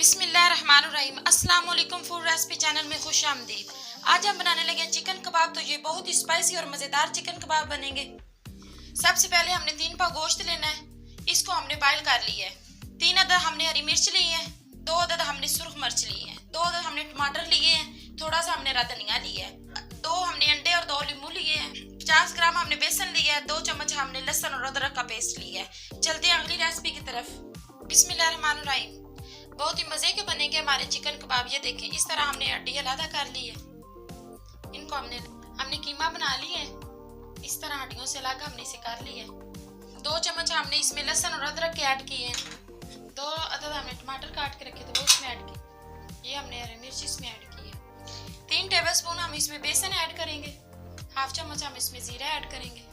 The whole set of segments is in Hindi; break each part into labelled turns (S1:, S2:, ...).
S1: बिस्मिल्लाहिर्रहमानिर्रहीम। अस्सलाम वालेकुम। फूड रेसिपी चैनल में खुश आमदीद। आज हम बनाने लगे हैं चिकन कबाब। तो ये बहुत ही स्पाइसी और मज़ेदार चिकन कबाब बनेंगे। सबसे पहले हमने 3 पाव गोश्त लेना है। इसको हमने बॉयल कर लिया है। 3 अदद हमने हरी मिर्च ली है। 2 अदद हमने सुर्ख मिर्च ली है। 2 अदद हमने टमाटर लिए हैं। थोड़ा सा हमने हरा धनिया लिया है। 2 हमने अंडे और 2 नींबू लिए हैं। 50 ग्राम हमने बेसन लिया है। 2 चम्मच हमने लहसुन और अदरक का पेस्ट लिया है। चलते हैं अगली रेसिपी की तरफ। बिस्मिल्लाहिर्रहमानिर्रहीम। बहुत ही मज़े के बनेंगे हमारे चिकन कबाब। ये देखें, इस तरह हमने हड्डी अलग कर ली है। इनको हमने कीमा बना ली है। इस तरह हड्डियों से अलग हमने इसे कर लिया है। 2 चम्मच हमने इसमें लहसुन और अदरक के ऐड किए हैं। 2 अदद हमने टमाटर काट के रखे थे, वो इसमें ऐड किए। ये हमने हरी मिर्च इसमें ऐड की है। 3 टेबलस्पून हम इसमें बेसन ऐड करेंगे। हाफ चम्मच हम इसमें जीरा ऐड करेंगे।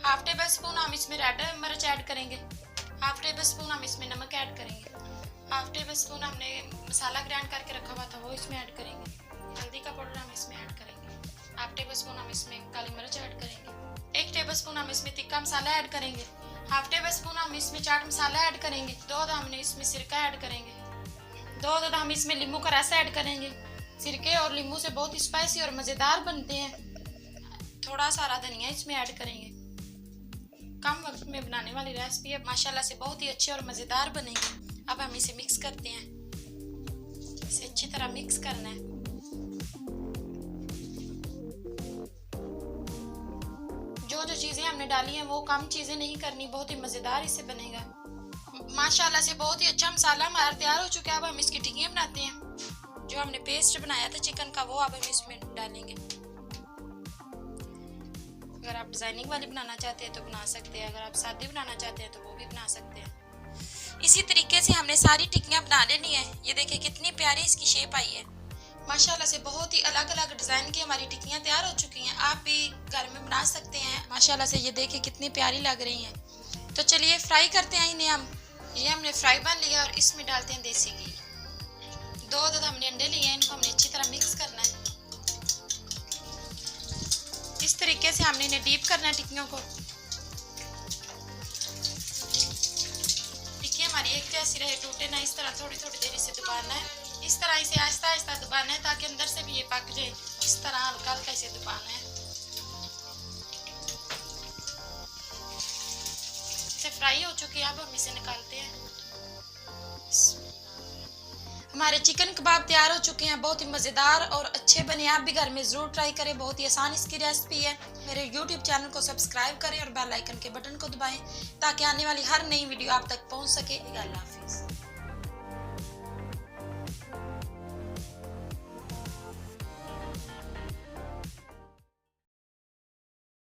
S1: हाफ टेबल स्पून हम इसमें रेड मिर्च ऐड करेंगे। हाफ टेबल स्पून हम इसमें नमक ऐड करेंगे। हाफ टेबल स्पून हमने मसाला ग्राइंड करके रखा हुआ था, वो इसमें ऐड करेंगे। हल्दी का पाउडर हम इसमें ऐड करेंगे। हाफ टेबल स्पून हम इसमें काली मिर्च ऐड करेंगे। 1 टेबल स्पून हम इसमें तिक्का मसाला ऐड करेंगे। हाफ टेबल स्पून हम इसमें चाट मसाला ऐड करेंगे। 2 अदद हमने इसमें सिरका ऐड करेंगे। 2 अदद हम इसमें नींबू का रस ऐड करेंगे। सिरके और नींबू से बहुत स्पाइसी और मज़ेदार बनते हैं। थोड़ा सा हरा धनिया इसमें ऐड करेंगे। कम वक्त में बनाने वाली रेसिपी है, माशाल्लाह से बहुत ही अच्छे और मज़ेदार बनेंगे। अब हम इसे मिक्स करते हैं। इसे अच्छी तरह मिक्स करना है। जो चीज़ें हमने डाली हैं वो कम चीज़ें नहीं करनी, बहुत ही मज़ेदार इसे बनेगा। माशाल्लाह से बहुत ही अच्छा मसाला हमारा तैयार हो चुका है। अब हम इसकी टिक्कियाँ बनाते हैं। जो हमने पेस्ट बनाया था चिकन का, वो अब हम इसमें डालेंगे। अगर आप डिज़ाइनिंग वाली बनाना चाहते हैं तो बना सकते हैं। अगर आप सादी बनाना चाहते हैं तो वो भी बना सकते हैं। इसी तरीके से हमने सारी टिक्कियाँ बना लेनी है। ये देखिए कितनी प्यारी इसकी शेप आई है। माशाल्लाह से बहुत ही अलग अलग डिज़ाइन की हमारी टिक्कियाँ तैयार हो चुकी हैं। आप भी घर में बना सकते हैं। माशाल्लाह से ये देखिए कितनी प्यारी लग रही हैं। तो चलिए फ्राई करते हैं इन्हें हम। ये हमने फ्राई पैन लिया और इसमें डालते हैं देसी घी। 2 अदद हमने अंडे लिए हैं। इनको हमने अच्छी तरह मिक्स करना है। इस तरीके से हमने इन्हें डीप करना है टिक्कियों को। हमारी एक जैसी रहे, टूटे ना। इस तरह थोड़ी थोड़ी देर इसे दबाना है। इस तरह इसे आहिस्ता आहिस्ता दबाना है ताकि अंदर से भी ये पक जाए। इस तरह हल्का हल्का इसे दबाना है। इसे फ्राई हो चुकी है। अब हम इसे निकालते हैं। हमारे चिकन कबाब तैयार हो चुके हैं। बहुत ही मज़ेदार और अच्छे बने। आप भी घर में ज़रूर ट्राई करें। बहुत ही आसान इसकी रेसिपी है। मेरे YouTube चैनल को सब्सक्राइब करें और बेल आइकन के बटन को दबाएं ताकि आने वाली हर नई वीडियो आप तक पहुंच सके। अल्लाह हाफिज़।